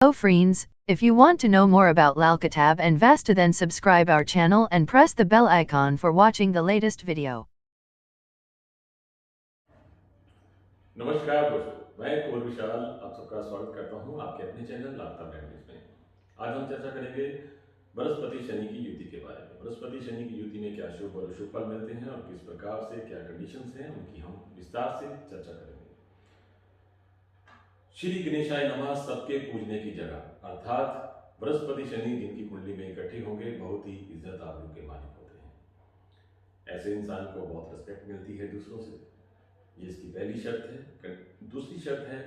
Hello friends, if you want to know more about Lalkitab and Vasta then subscribe our channel and press the bell icon for watching the latest video. नमस्कार दोस्तों, मैं कुंवर विशाल आप सबका स्वागत करता हूं आपके अपने चैनल लालताब लैंग्वेज में। आज हम चर्चा करेंगे बृहस्पति शनि की युति के बारे में। बृहस्पति शनि की युति में क्या शुभ और अशुभ फल मिलते हैं और किस प्रकार से क्या कंडीशंस हैं उनकी हम विस्तार से चर्चा करेंगे। श्री गणेशाय नमः सबके पूजने की जगह अर्थात बृहस्पति शनि जिनकी कुंडली में इकट्ठे होंगे बहुत ही इज्जत आबरू के मालिक होते हैं। ऐसे इंसान को बहुत रिस्पेक्ट मिलती है दूसरों से, ये इसकी पहली शर्त है। दूसरी शर्त है,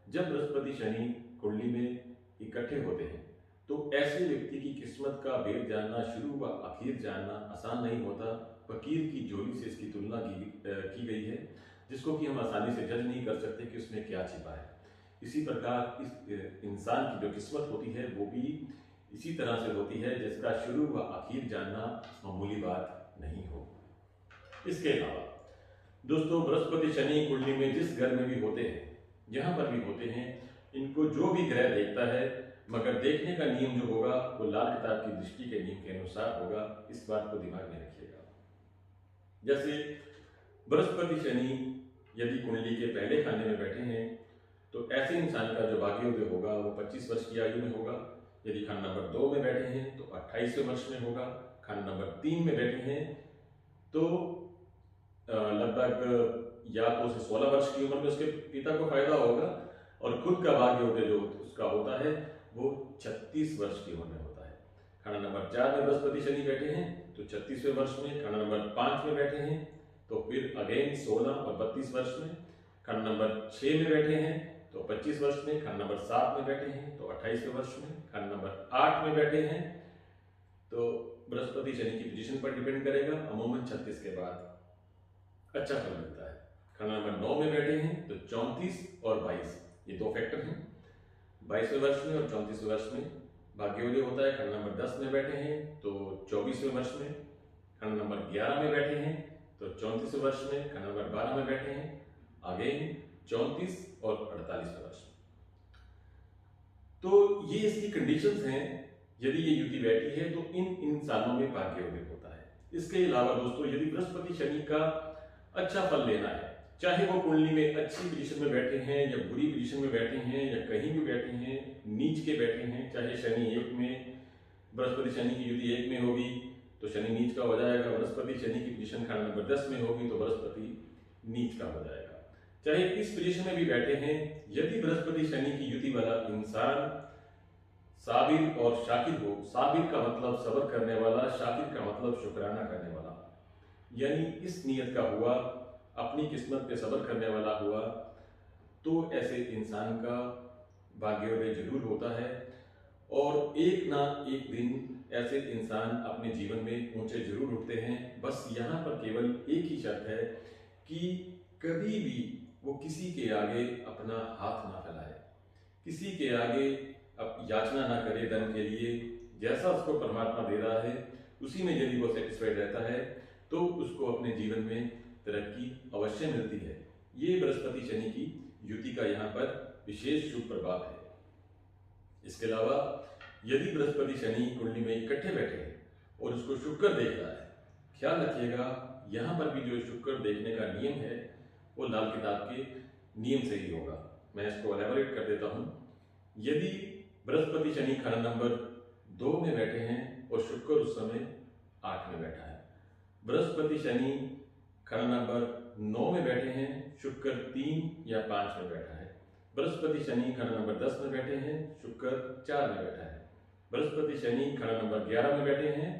जब बृहस्पति शनि कुंडली में इकट्ठे होते हैं तो ऐसे व्यक्ति की किस्मत का भेद जानना, शुरू व आखिर जानना आसान नहीं होता। फकीर की जोड़ी से इसकी तुलना की गई है, जिसको कि हम आसानी से जज नहीं कर सकते कि उसमें क्या छिपा है। इसी प्रकार इस इंसान की जो किस्मत होती है वो भी इसी तरह से होती है, जिसका शुरू व आखिर जानना मामूली बात नहीं हो। इसके अलावा दोस्तों, बृहस्पति शनि कुंडली में जिस घर में भी होते हैं, जहां पर भी होते हैं, इनको जो भी ग्रह देखता है, मगर देखने का नियम जो होगा वो लाल किताब की दृष्टि के नियम के अनुसार होगा। इस बात को दिमाग में रखिएगा। जैसे बृहस्पति शनि यदि कुंडली के पहले खाने में बैठे हैं तो ऐसे इंसान का जो भाग्योदय होगा वो 25 वर्ष की आयु में होगा। यदि खाना नंबर 2 में बैठे हैं तो 28वें वर्ष में होगा। खाना नंबर 3 में बैठे हैं तो लगभग या तो उसे 16 वर्ष की उम्र में उसके पिता को फायदा होगा, और खुद का भाग्योदय जो उसका होता है वो 36 वर्ष की उम्र में होता है। खाना नंबर 4 में बृहस्पति शनि बैठे हैं तो 36वें वर्ष में। खाना नंबर 5 में बैठे हैं तो फिर अगेन 16 और 32 वर्ष में। खाना नंबर 6 में बैठे हैं तो 25 वर्ष में। खाना नंबर 7 में बैठे हैं तो 28वें वर्ष में। खाना नंबर 8 में बैठे हैं तो बृहस्पति शनि की पोजीशन पर डिपेंड करेगा, अमूमन 36 के बाद अच्छा फल मिलता है। खाना नंबर 9 में बैठे हैं तो 34 और 22, ये दो फैक्टर हैं। 22वें वर्ष में और 34वें वर्ष में भाग्योदय होता है। खाना नंबर 10 में बैठे हैं तो 24वें वर्ष में। खाना नंबर 11 में बैठे हैं तो 34वें वर्ष में। खाना नंबर 12 में बैठे हैं अगेन 34 और 48वें वर्ष में। तो ये इसकी कंडीशंस हैं। यदि ये युति बैठी है तो इन सालों में भाग्योदय होता है। इसके अलावा दोस्तों, यदि बृहस्पति शनि का अच्छा फल लेना है, चाहे वो कुंडली में अच्छी पोजीशन में बैठे हैं या बुरी पोजीशन में बैठे हैं या कहीं भी बैठे हैं, नीच के बैठे हैं, चाहे शनि 1 में, बृहस्पति शनि की युति 1 में होगी तो शनि नीच का हो जाएगा। बृहस्पति शनि की पोजीशन खाना नंबर 10 में होगी तो बृहस्पति नीच का हो जाएगा। चाहे इस पोजीशन में भी बैठे हैं, यदि बृहस्पति शनि की युति वाला इंसान साबिर और शाकिर हो, साबिर का मतलब सब्र करने वाला, शाकिर का मतलब शुक्राना करने वाला, यानी इस नियत का हुआ, अपनी किस्मत पे सब्र करने वाला हुआ, तो ऐसे इंसान का भाग्योदय जरूर होता है। और एक ना एक दिन ऐसे इंसान अपने जीवन में ऊंचे जरूर उठते हैं। बस यहाँ पर केवल एक ही शर्त है कि कभी भी वो किसी के आगे अपना हाथ ना फैलाए, किसी के आगे याचना ना करे धन के लिए। जैसा उसको परमात्मा दे रहा है उसी में यदि वो सेटिस्फाइड रहता है तो उसको अपने जीवन में तरक्की अवश्य मिलती है। ये बृहस्पति शनि की युति का यहाँ पर विशेष शुभ प्रभाव है। इसके अलावा यदि बृहस्पति शनि कुंडली में इकट्ठे बैठे हैं और उसको शुक्र देख रहा है, ख्याल रखिएगा यहाँ पर भी जो शुक्र देखने का नियम है वो लाल किताब के नियम से ही होगा। मैं इसको एलैबोरेट कर देता हूँ। यदि बृहस्पति शनि खाना नंबर 2 में बैठे हैं और शुक्र उस समय 8 में बैठा है, बृहस्पति शनि खाना नंबर 9 में बैठे हैं, शुक्र 3 या 5 में बैठा है, बृहस्पति शनि खाना नंबर 10 में बैठे हैं, शुक्र 4 में बैठा है, बृहस्पति शनि खाना नंबर 11 में बैठे हैं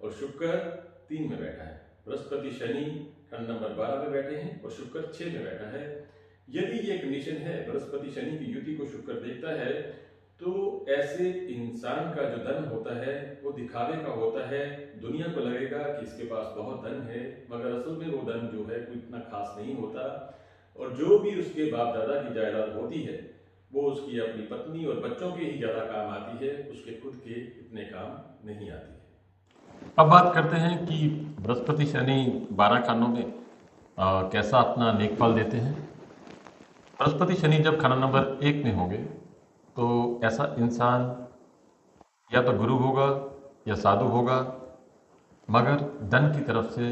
और शुक्र 3 में बैठा है, बृहस्पति शनि खाना नंबर 12 में बैठे हैं और शुक्र 6 में बैठा है। यदि ये कंडीशन है, बृहस्पति शनि की युति को शुक्र देखता है, तो ऐसे इंसान का जो धन होता है वो दिखावे का होता है। दुनिया को लगेगा कि इसके पास बहुत धन है, मगर असल में वो धन जो है कोई इतना खास नहीं होता। और जो भी उसके बाप दादा की जायदाद होती है वो उसकी अपनी पत्नी और बच्चों के ही ज्यादा काम आती है, उसके खुद के इतने काम नहीं आती है। अब बात करते हैं कि बृहस्पति शनि 12 खानों में कैसा अपना नेक फल देते हैं। बृहस्पति शनि जब खाना नंबर 1 में होंगे तो ऐसा इंसान या तो गुरु होगा या साधु होगा, मगर धन की तरफ से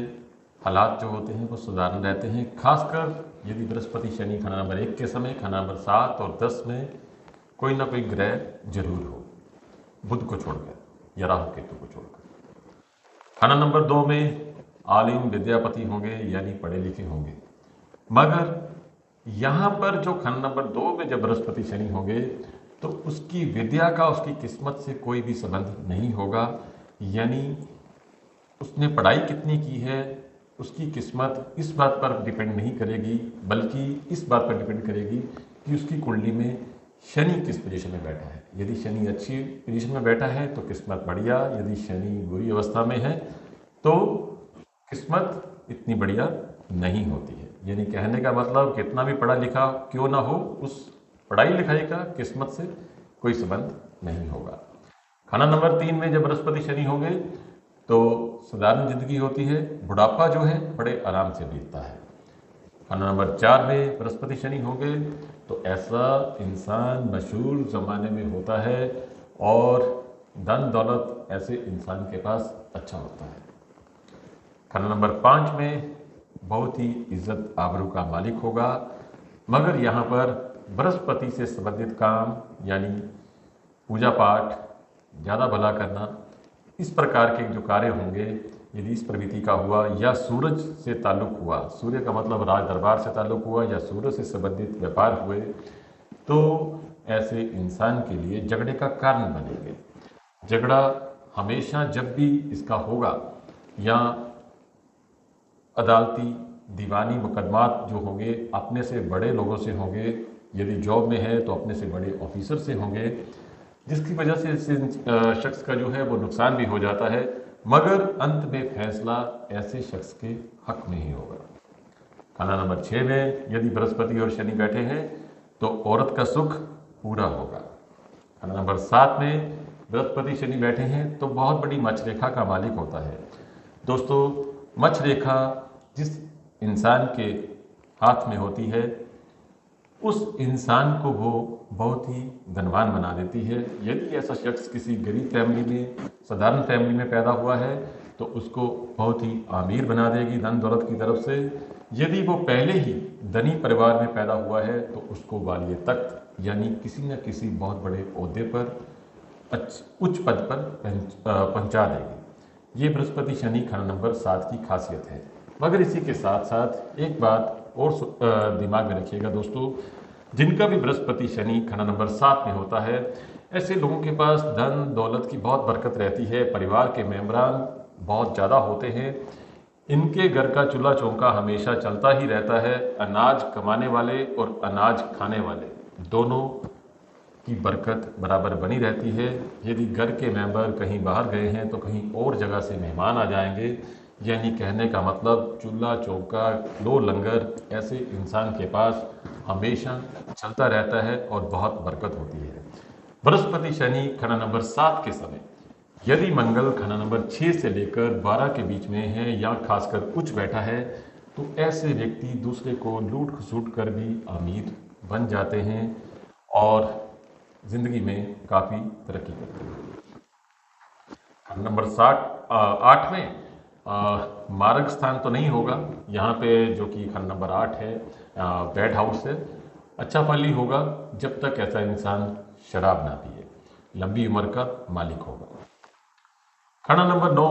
हालात जो होते हैं वो साधारण रहते हैं। खासकर यदि बृहस्पति शनि खाना नंबर 1 के समय, खाना नंबर 7 और 10 में कोई ना कोई ग्रह जरूर हो, बुध को छोड़कर या राहु केतु को छोड़कर। खाना नंबर 2 में आलिम विद्यापति होंगे, यानी पढ़े लिखे होंगे। मगर यहाँ पर जो खाना नंबर 2 में जब बृहस्पति शनि होंगे तो उसकी विद्या का उसकी किस्मत से कोई भी संबंध नहीं होगा, यानी उसने पढ़ाई कितनी की है उसकी किस्मत इस बात पर डिपेंड नहीं करेगी, बल्कि इस बात पर डिपेंड करेगी कि उसकी कुंडली में शनि किस पोजीशन में बैठा है। यदि शनि अच्छी पोजीशन में बैठा है तो किस्मत बढ़िया, यदि शनि बुरी अवस्था में है तो किस्मत इतनी बढ़िया नहीं होती है। यानी कहने का मतलब कितना भी पढ़ा लिखा क्यों ना हो, उस पढ़ाई लिखाई का किस्मत से कोई संबंध नहीं होगा। खाना नंबर 3 में जब बृहस्पति शनि होंगे तो साधारण जिंदगी होती है, बुढ़ापा जो है बड़े आराम से बीतता है। खाना नंबर 4 में बृहस्पति शनि होंगे तो ऐसा इंसान मशहूर ज़माने में होता है और धन दौलत ऐसे इंसान के पास अच्छा होता है। खाना नंबर 5 में बहुत ही इज्जत आबरू का मालिक होगा, मगर यहाँ पर बृहस्पति से संबंधित काम यानी पूजा पाठ, ज़्यादा भला करना, इस प्रकार के जो कार्य होंगे, यदि इस प्रवृत्ति का हुआ या सूरज से ताल्लुक हुआ, सूर्य का मतलब राज दरबार से ताल्लुक हुआ या सूरज से संबंधित व्यापार हुए, तो ऐसे इंसान के लिए झगड़े का कारण बनेंगे। झगड़ा हमेशा जब भी इसका होगा या अदालती दीवानी मुकदमात जो होंगे अपने से बड़े लोगों से होंगे, यदि जॉब में है तो अपने से बड़े ऑफिसर से होंगे, जिसकी वजह से इस शख्स का जो है वो नुकसान भी हो जाता है, मगर अंत में फैसला ऐसे शख्स के हक में ही होगा। खाना नंबर 6 में यदि बृहस्पति और शनि बैठे हैं तो औरत का सुख पूरा होगा। खाना नंबर 7 में बृहस्पति शनि बैठे हैं तो बहुत बड़ी मछरेखा का मालिक होता है। दोस्तों, मछरेखा जिस इंसान के हाथ में होती है उस इंसान को वो बहुत ही धनवान बना देती है। यदि ऐसा शख्स किसी गरीब फैमिली में, साधारण फैमिली में पैदा हुआ है तो उसको बहुत ही अमीर बना देगी धन दौलत की तरफ से। यदि वो पहले ही धनी परिवार में पैदा हुआ है तो उसको वालिय तख्त यानी किसी न किसी बहुत बड़े ओहदे पर, उच्च पद पर पहुंचा देगी। ये बृहस्पति शनि खाना नंबर 7 की खासियत है। मगर इसी के साथ साथ एक बात और दिमाग में रखिएगा दोस्तों, जिनका भी बृहस्पति शनि खाना नंबर 7 में होता है, ऐसे लोगों के पास धन दौलत की बहुत बरकत रहती है, परिवार के मेंबरान बहुत ज़्यादा होते हैं, इनके घर का चूल्हा चौका हमेशा चलता ही रहता है। अनाज कमाने वाले और अनाज खाने वाले दोनों की बरकत बराबर बनी रहती है। यदि घर के मेंबर कहीं बाहर गए हैं तो कहीं और जगह से मेहमान आ जाएंगे, यानी कहने का मतलब चूल्हा चौका लो लंगर ऐसे इंसान के पास हमेशा चलता रहता है और बहुत बरकत होती है। बृहस्पति शनि खाना नंबर 7 के समय यदि मंगल खाना नंबर 6 से लेकर 12 के बीच में है या खासकर उच्च बैठा है तो ऐसे व्यक्ति दूसरे को लूट खसूट कर भी अमीर बन जाते हैं और जिंदगी में काफ़ी तरक्की करते हैं। खाना नंबर 8 में मार्ग स्थान तो नहीं होगा यहाँ पे, जो कि खाना नंबर 8 है, बेड हाउस है। अच्छा फल ही होगा जब तक ऐसा इंसान शराब ना पिए, लंबी उम्र का मालिक होगा। खाना नंबर 9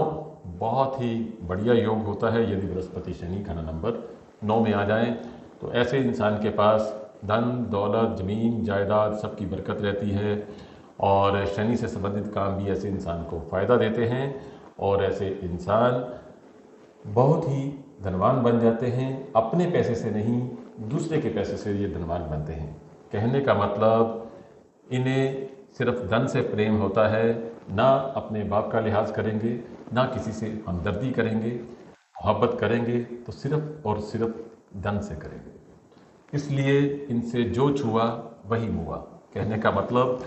बहुत ही बढ़िया योग होता है। यदि बृहस्पति शनि खाना नंबर 9 में आ जाएं तो ऐसे इंसान के पास धन दौलत जमीन जायदाद सबकी बरकत रहती है और शनि से संबंधित काम भी ऐसे इंसान को फ़ायदा देते हैं और ऐसे इंसान बहुत ही धनवान बन जाते हैं। अपने पैसे से नहीं, दूसरे के पैसे से ये धनवान बनते हैं। कहने का मतलब इन्हें सिर्फ धन से प्रेम होता है, ना अपने बाप का लिहाज करेंगे, ना किसी से हमदर्दी करेंगे, मोहब्बत करेंगे तो सिर्फ और सिर्फ धन से करेंगे। इसलिए इनसे जो छुआ वही मुआ। कहने का मतलब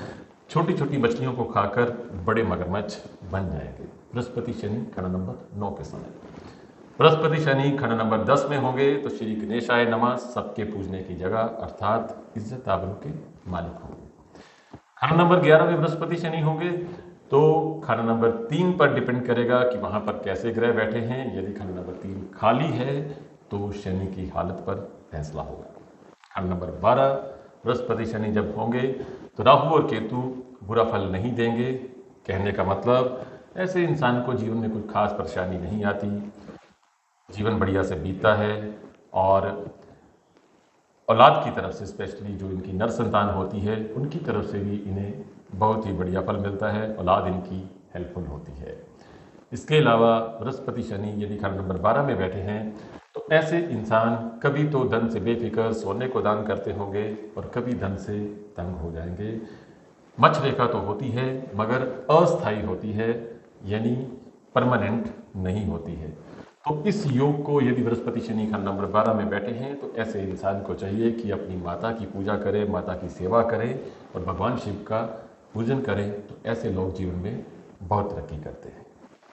छोटी छोटी मछलियों को खाकर बड़े मगरमच्छ बन जाएंगे। बृहस्पति शनि खाना नंबर 9 के समय। बृहस्पति शनि खाना नंबर 10 में होंगे तो श्री गणेशाय नमः सबके पूजने की जगह अर्थात इज्जत आबरू के मालिक होंगे। खाना नंबर 11 में बृहस्पति शनि होंगे तो खाना नंबर 3 पर डिपेंड करेगा कि वहां पर कैसे ग्रह बैठे हैं। यदि खाना नंबर 3 खाली है तो शनि की हालत पर फैसला होगा। खाना नंबर 12 बृहस्पति शनि जब होंगे तो राहु और केतु बुरा फल नहीं देंगे। कहने का मतलब ऐसे इंसान को जीवन में कुछ खास परेशानी नहीं आती, जीवन बढ़िया से बीतता है और औलाद की तरफ से स्पेशली जो इनकी नर संतान होती है उनकी तरफ से भी इन्हें बहुत ही बढ़िया फल मिलता है, औलाद इनकी हेल्पफुल होती है। इसके अलावा बृहस्पति शनि यदि खाना नंबर 12 में बैठे हैं तो ऐसे इंसान कभी तो धन से बेफिक्र सोने को दान करते होंगे और कभी धन से तंग हो जाएंगे। मच्छ रेखा तो होती है मगर अस्थायी होती है, यानी परमानेंट नहीं होती है। तो इस योग को यदि बृहस्पति शनि खाना नंबर 12 में बैठे हैं तो ऐसे इंसान को चाहिए कि अपनी माता की पूजा करे, माता की सेवा करे और भगवान शिव का पूजन करें। तो ऐसे लोग जीवन में बहुत तरक्की करते हैं।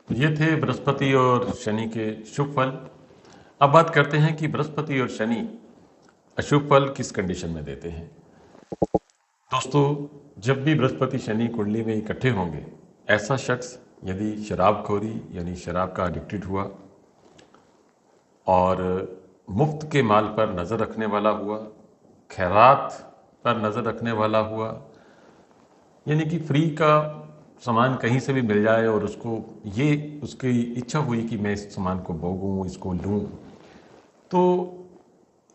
तो ये थे बृहस्पति और शनि के शुभ फल। अब बात करते हैं कि बृहस्पति और शनि अशुभ फल किस कंडीशन में देते हैं। दोस्तों, जब भी बृहस्पति शनि कुंडली में इकट्ठे होंगे, ऐसा शख्स यदि शराबखोरी यानी शराब का एडिक्टेड हुआ और मुफ्त के माल पर नज़र रखने वाला हुआ, खैरात पर नज़र रखने वाला हुआ, यानी कि फ्री का सामान कहीं से भी मिल जाए और उसकी इच्छा हुई कि मैं इस सामान को भोगूं, इसको लूं, तो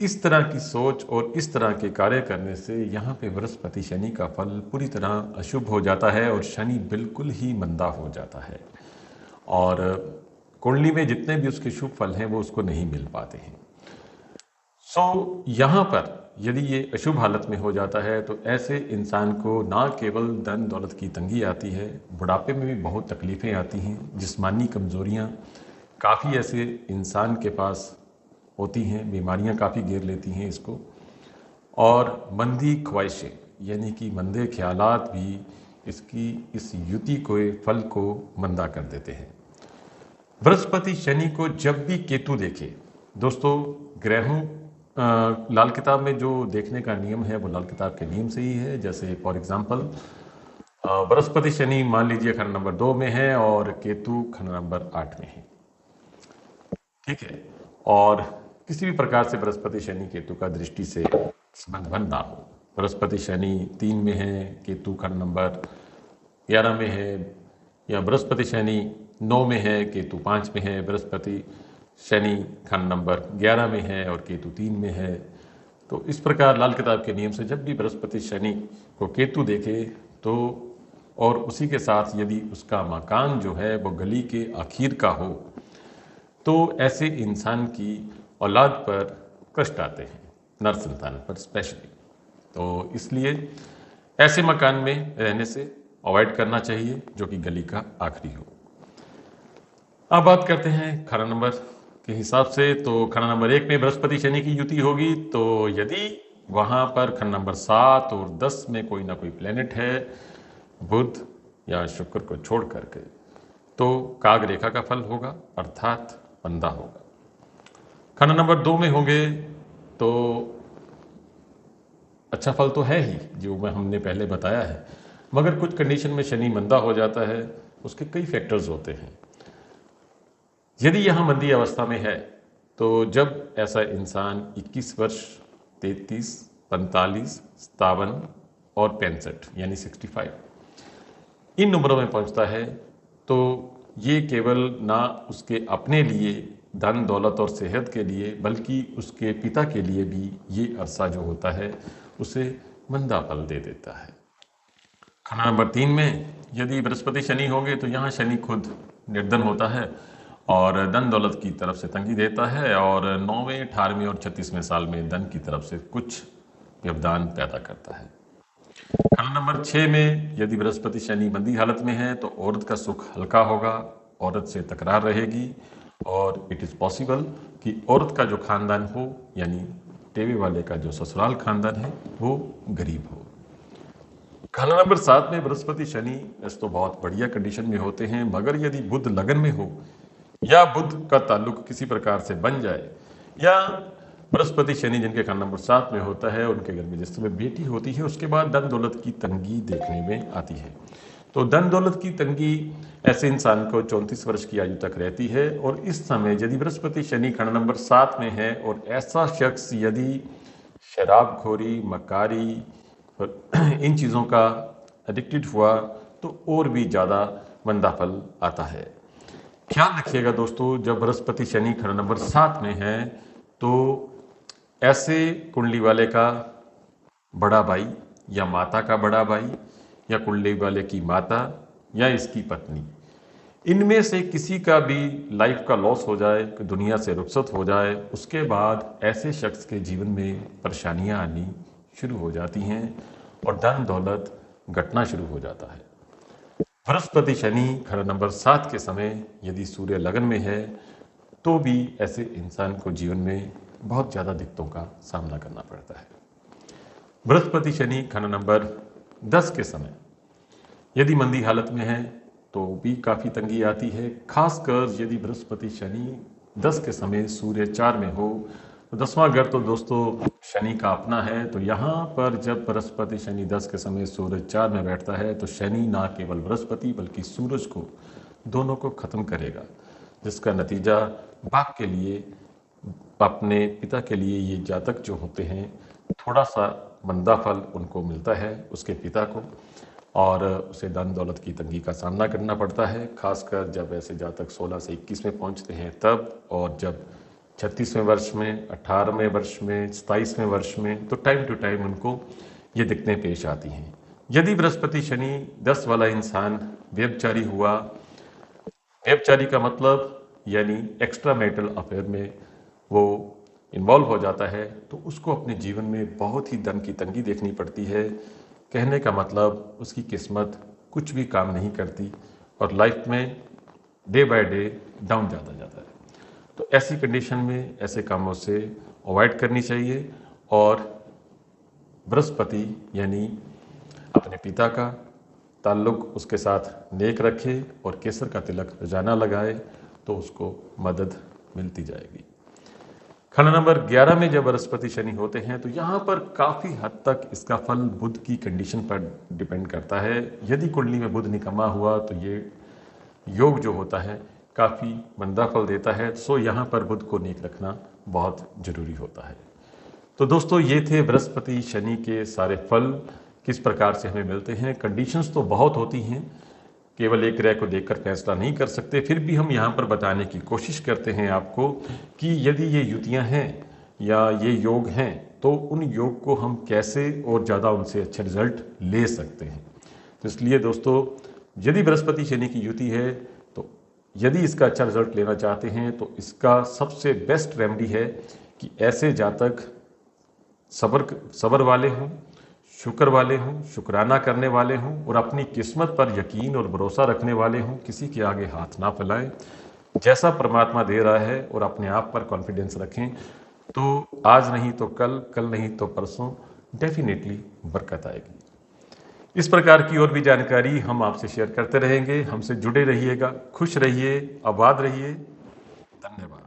इस तरह की सोच और इस तरह के कार्य करने से यहाँ पे बृहस्पति शनि का फल पूरी तरह अशुभ हो जाता है और शनि बिल्कुल ही मंदा हो जाता है और कुंडली में जितने भी उसके शुभ फल हैं वो उसको नहीं मिल पाते हैं। यहाँ पर यदि ये अशुभ हालत में हो जाता है तो ऐसे इंसान को ना केवल धन दौलत की तंगी आती है, बुढ़ापे में भी बहुत तकलीफ़ें आती हैं, जिस्मानी कमज़ोरियाँ काफ़ी ऐसे इंसान के पास होती हैं, बीमारियां काफ़ी घेर लेती हैं इसको, और मंदी ख्वाहिशें यानी कि मंदे ख्यालात भी इस युति को फल को मंदा कर देते हैं। बृहस्पति शनि को जब भी केतु देखे, दोस्तों ग्रहों लाल किताब में जो देखने का नियम है वो लाल किताब के नियम से ही है। जैसे फॉर एग्जांपल बृहस्पति शनि मान लीजिए खंड नंबर 2 में है और केतु खंड नंबर 8 में है, ठीक है, और किसी भी प्रकार से बृहस्पति शनि केतु का दृष्टि से संबंध ना हो। बृहस्पति शनि 3 में है, केतु खंड नंबर 11 में है, या बृहस्पति शनि 9 में है, केतु 5 में है, बृहस्पति शनि खंड नंबर 11 में है और केतु 3 में है। तो इस प्रकार लाल किताब के नियम से जब भी बृहस्पति शनि को केतु देखे तो, और उसी के साथ यदि उसका मकान जो है वो गली के आखिर का हो, तो ऐसे इंसान की औलाद पर कष्ट आते हैं, नर संतान पर स्पेशली। तो इसलिए ऐसे मकान में रहने से अवॉइड करना चाहिए जो कि गली का आखिरी हो। अब बात करते हैं खाना नंबर के हिसाब से। तो खाना नंबर 1 में बृहस्पति शनि की युति होगी, तो यदि वहां पर खंड नंबर 7 और 10 में कोई ना कोई प्लेनेट है, बुध या शुक्र को छोड़ करके, तो काग रेखा का फल होगा अर्थात मंदा होगा। खंड नंबर 2 में होंगे तो अच्छा फल तो है ही, जो हमने पहले बताया है, मगर कुछ कंडीशन में शनि मंदा हो जाता है। उसके कई फैक्टर्स होते हैं। यदि यहाँ मंदी अवस्था में है तो जब ऐसा इंसान 21 वर्ष, 33, 45, 57 और 65 यानी 65 इन उम्रों में पहुंचता है, तो ये केवल ना उसके अपने लिए धन दौलत और सेहत के लिए बल्कि उसके पिता के लिए भी ये अरसा जो होता है उसे मंदा फल दे देता है। खंड नंबर 3 में यदि बृहस्पति शनि होंगे तो यहाँ शनि खुद निर्धन होता है और धन दौलत की तरफ से तंगी देता है और 9वें, 18वें और 36वें साल में धन की तरफ से कुछ व्यवधान पैदा करता है। खंड नंबर 6 में यदि बृहस्पति शनि मंदी हालत में है तो औरत का सुख हल्का होगा, औरत से तकरार रहेगी और इट इज़ पॉसिबल कि औरत का जो खानदान हो यानी टेवे वाले का जो ससुराल खानदान है वो गरीब हो। खंड नंबर 7 में बृहस्पति शनि तो बहुत बढ़िया कंडीशन में होते हैं, मगर यदि बुध लगन में हो या बुध का ताल्लुक किसी प्रकार से बन जाए या बृहस्पति शनि जिनके खाना नंबर 7 में होता है, उनके घर में जिस समय बेटी होती है उसके बाद धन दौलत की तंगी देखने में आती है। तो धन दौलत की तंगी ऐसे इंसान को 34 वर्ष की आयु तक रहती है। और इस समय यदि बृहस्पति शनि खाना नंबर 7 में है और ऐसा शख्स यदि शराबखोरी, मकारी और इन चीज़ों का एडिक्टेड हुआ तो और भी ज़्यादा मंदा फल आता है। ख्याल रखिएगा दोस्तों, जब बृहस्पति शनि खाना नंबर 7 में है तो ऐसे कुंडली वाले का बड़ा भाई या माता का बड़ा भाई या कुंडली वाले की माता या इसकी पत्नी, इनमें से किसी का भी लाइफ का लॉस हो जाए, दुनिया से रुखसत हो जाए, उसके बाद ऐसे शख्स के जीवन में परेशानियां आनी शुरू हो जाती हैं और धन दौलत घटना शुरू हो जाता है। बृहस्पति शनि घर नंबर 7 के समय यदि सूर्य लगन में है तो भी ऐसे इंसान को जीवन में बहुत ज़्यादा दिक्कतों का सामना करना पड़ता है। बृहस्पति शनि खाना नंबर 10 के समय यदि मंदी हालत में है तो भी काफ़ी तंगी आती है। खासकर यदि बृहस्पति शनि 10 के समय सूर्य 4 में हो तो 10वां घर तो दोस्तों शनि का अपना है। तो यहाँ पर जब बृहस्पति शनि 10 के समय सूरज 4 में बैठता है तो शनि ना केवल बृहस्पति बल्कि सूरज को दोनों को खत्म करेगा, जिसका नतीजा बाप के लिए, अपने पिता के लिए ये जातक जो होते हैं थोड़ा सा मंदा फल उनको मिलता है उसके पिता को, और उसे धन दौलत की तंगी का सामना करना पड़ता है। खासकर जब ऐसे जातक 16 से 21 में पहुंचते हैं तब, और जब 36वें वर्ष में, 18वें वर्ष में, 27वें वर्ष में, तो टाइम टू टाइम उनको ये दिक्कतें पेश आती हैं। यदि बृहस्पति शनि 10 वाला इंसान व्यभिचारी हुआ, व्यभिचारी का मतलब यानी एक्स्ट्रा मैरिटल अफेयर में वो इन्वॉल्व हो जाता है, तो उसको अपने जीवन में बहुत ही धन की तंगी देखनी पड़ती है। कहने का मतलब उसकी किस्मत कुछ भी काम नहीं करती और लाइफ में डे बाय डे डाउन जाता जाता है। तो ऐसी कंडीशन में ऐसे कामों से अवॉइड करनी चाहिए और बृहस्पति यानी अपने पिता का ताल्लुक उसके साथ नेक रखे और केसर का तिलक रोजाना लगाए तो उसको मदद मिलती जाएगी। खंड नंबर 11 में जब बृहस्पति शनि होते हैं तो यहाँ पर काफ़ी हद तक इसका फल बुध की कंडीशन पर डिपेंड करता है। यदि कुंडली में बुध निकम्मा हुआ तो ये योग जो होता है काफ़ी मंदा फल देता है। सो यहाँ पर बुध को नेक रखना बहुत जरूरी होता है। तो दोस्तों ये थे बृहस्पति शनि के सारे फल किस प्रकार से हमें मिलते हैं। कंडीशंस तो बहुत होती हैं, केवल एक ग्रह को देखकर फैसला नहीं कर सकते, फिर भी हम यहाँ पर बताने की कोशिश करते हैं आपको कि यदि ये युतियाँ हैं या ये योग हैं तो उन योग को हम कैसे और ज़्यादा उनसे अच्छे रिजल्ट ले सकते हैं। तो इसलिए दोस्तों यदि बृहस्पति शनि की युति है तो यदि इसका अच्छा रिजल्ट लेना चाहते हैं तो इसका सबसे बेस्ट रेमेडी है कि ऐसे जातक सब्र वाले हों, शुक्र वाले हों, शुक्राना करने वाले हों और अपनी किस्मत पर यकीन और भरोसा रखने वाले हों, किसी के आगे हाथ ना फैलाएं, जैसा परमात्मा दे रहा है और अपने आप पर कॉन्फिडेंस रखें तो आज नहीं तो कल, कल नहीं तो परसों डेफिनेटली बरकत आएगी। इस प्रकार की और भी जानकारी हम आपसे शेयर करते रहेंगे। हमसे जुड़े रहिएगा, खुश रहिए, आबाद रहिए। धन्यवाद।